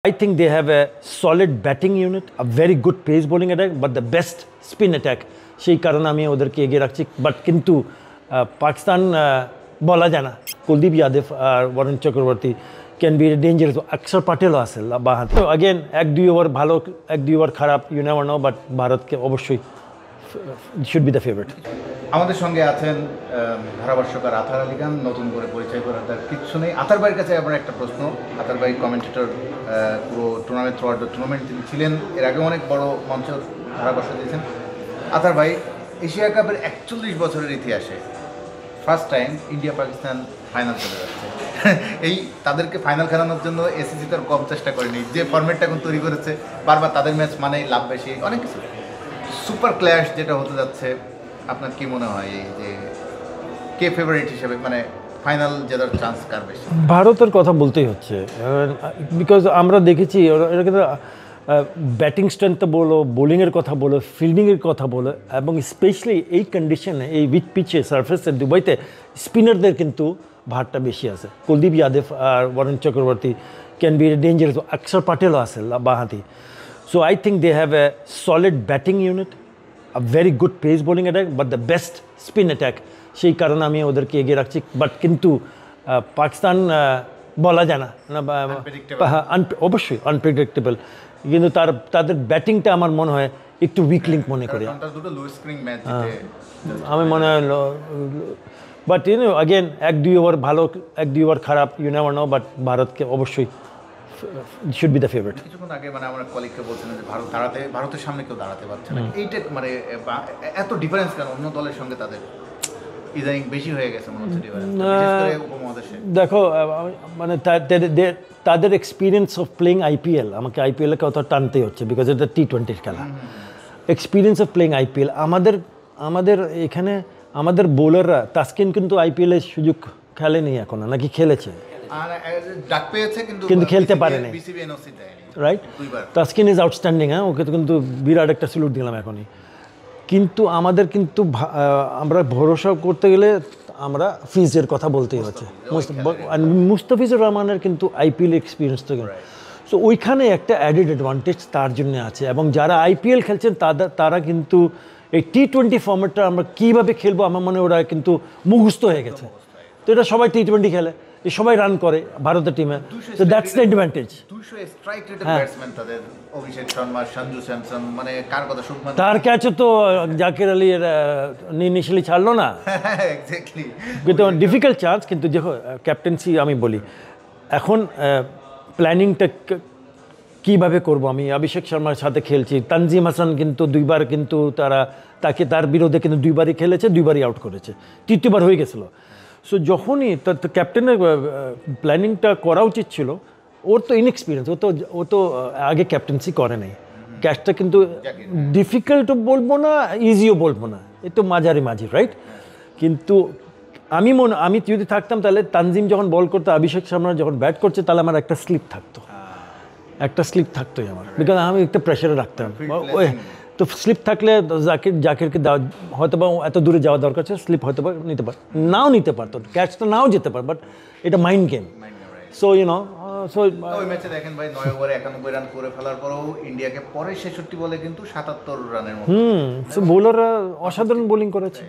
I think they have a solid batting unit, a very good pace bowling attack, but the best spin attack. সেই কারণে আমি ওদেরকে এগিয়ে রাখছি but কিন্তু পাকিস্তান বলা যায় না কুলদীপ যাদব আর Varun Chakravarthy can be dangerous Axar প্যাটেলও আছে বাঁহাতে তো अगेन এক দুই ওভার ভালো এক দুই ওভার খারাপ ইউ নেভার নো বাট ভারতকে অবশ্যই শুড বি দ্য ফেভারিট আমাদের সঙ্গে আছেন ধারাভাষ্যকার আতার আলী খান নতুন করে পরিচয় করার তার কিছু নেই আতার ভাইয়ের কাছে আমার একটা প্রশ্ন আতার ভাই কমেন্টেটর পুরো টুর্নামেন্ট থ্রুআউট দ্য টুর্নামেন্ট তিনি ছিলেন এর আগে অনেক বড় মঞ্চ ধারাভাষ্য দিয়েছেন আতার ভাই এশিয়া কাপের 41 বছরের ইতিহাসে first time India Pakistan final চলে যাচ্ছে এই তাদেরকে ফাইনাল খেলানোর জন্য এসিসি তার কম চেষ্টা করেনি যে ফরম্যাটটা এখন তৈরি করেছে বারবার তাদের ম্যাচ মানেই লাভ বেশি অনেক কিছু সুপার ক্ল্যাশ যেটা হতে যাচ্ছে আপনার কি মনে হয় এই যে কে ফেভারিট হিসেবে মানে ফাইনাল জেতার চান্স কার বেশি ভারতের কথা বলতেই হচ্ছে বিকজ আমরা দেখেছি এটা কিন্তু ব্যাটিং স্ট্রেংথ বলো বোলিংয়ের কথা বলো ফিল্ডিংয়ের কথা বলো এবং স্পেশালি এই কন্ডিশনে এই উইথ পিচে সারফেসে দুবাইতে স্পিনারদের কিন্তু ভারটা বেশি আছে কুলদীপ যাদব আর Varun Chakravarthy can be dangerous Axar প্যাটেলও আছে বাঁহাতি so I think they have a solid batting unit a very good pace bowling attack but the best spin attack সেই কারণে আমি ওদেরকে এগিয়ে রাখছি বাট কিন্তু পাকিস্তান বলা যায় না অবশ্যই আনপ্রেডিক্টেবল কিন্তু তাদের ব্যাটিংটা আমার মনে হয় একটু উইক লিঙ্ক মনে করি আমি মনে হয় বাট ইউ নো अगेन এক দুই ওভার ভালো এক দুই ওভার খারাপ ইউ নেভার নো বাট ভারতকে অবশ্যই should be the favorite কিছুক্ষণ আগে মানে আমরা কলিগকে বলছিলাম যে ভারতের সামনে কেউ দাঁড়াতে পারছে না এইটা মানে এত ডিফারেন্স কেন অন্য দলের সঙ্গে তাদের ইদানিং বেশি হয়ে গেছে মনে হচ্ছে ডিফারেন্স বিশেষ করে উপমহাদেশে দেখো মানে তাদের এক্সপিরিয়েন্স অফ প্লেইং আইপিএল আমাকে আইপিএল এর কথা টানতেই হচ্ছে বিকজ এটা টি-20 খেলা এক্সপিরিয়েন্স অফ প্লেইং আইপিএল আমাদের এখানে আমাদের বোলাররা তাসকিন কিন্তু আইপিএল এর সুযোগ খেলেনি এখনো নাকি খেলেছে ডাক পেয়েছে কিন্তু খেলতে পারেনি রাইট তাসকিন ইজ আউটস্ট্যান্ডিং হ্যাঁ ওকে তো কিন্তু বিরাট একটা স্যালুট দিলাম এখনই কিন্তু আমাদের কিন্তু আমরা ভরসা করতে গেলে আমরা ফিজের কথা বলতেই হচ্ছে মুস্তাফিজুর রহমানের কিন্তু আইপিএল এক্সপিরিয়েন্স তো সো ওইখানে একটা অ্যাডেড অ্যাডভান্টেজ তার জন্য আছে এবং যারা আইপিএল খেলছেন তারা কিন্তু এই টি-20 ফর্ম্যাটটা আমরা কীভাবে খেলবো আমার মনে ওরা কিন্তু মুখস্থ হয়ে গেছে তো এটা সবাই টি-20 খেলে এই সবাই রান করে ভারতের টিমে তো that's the advantage 200 strike rated batsman তাদের অভিষেক শর্মা সঞ্জু স্যামসন মানে কার কথা শুনবেন তার ক্যাচ তো জাকির আলী ইনিশিয়ালি ছাড়লো না এক্স্যাক্টলি কিন্তু ডিফিকাল্ট চান্স কিন্তু দেখো ক্যাপ্টেন্সি আমি বলি এখন প্ল্যানিংটা কীভাবে করব আমি অভিষেক শর্মার সাথে খেলছি তানজিম হাসান কিন্তু দুইবার কিন্তু তার বিরুদ্ধে কিন্তু দুইবারই খেলেছে দুইবারই আউট করেছে তৃতীয়বার হয়ে গেছিলো সো যখনই তার ক্যাপ্টেনের প্ল্যানিংটা করা উচিত ছিল ওর তো ইনএক্সপিরিয়েন্স ও তো আগে ক্যাপ্টেন্সি করে নাই ক্যাচটা কিন্তু ডিফিকাল্টও বলবো না ইজিও বলবো না এ তো মাঝারি রাইট কিন্তু আমি যদি থাকতাম তাহলে তানজিম যখন বল করতো অভিষেক শর্মা যখন ব্যাট করছে তাহলে আমার একটা স্লিপ থাকতোই আমার বিকজ আমি একটা প্রেশারে রাখতাম তো স্লিপ থাকলে জাকিরকে হয়তো বা এত দূরে যাওয়া দরকার ছিল স্লিপ হয়তো বা নিতে পারতো ক্যাচটা নাও যেতে পারে বাট এটা mind game so you know ওই ম্যাচে দেখেন ভাই 9 ওভারে 91 রান করে ফেলার পরেও ইন্ডিয়াকে পরে 66 বলে কিন্তু 77 রানের মতো সো বোলাররা অসাধারণ বোলিং করেছে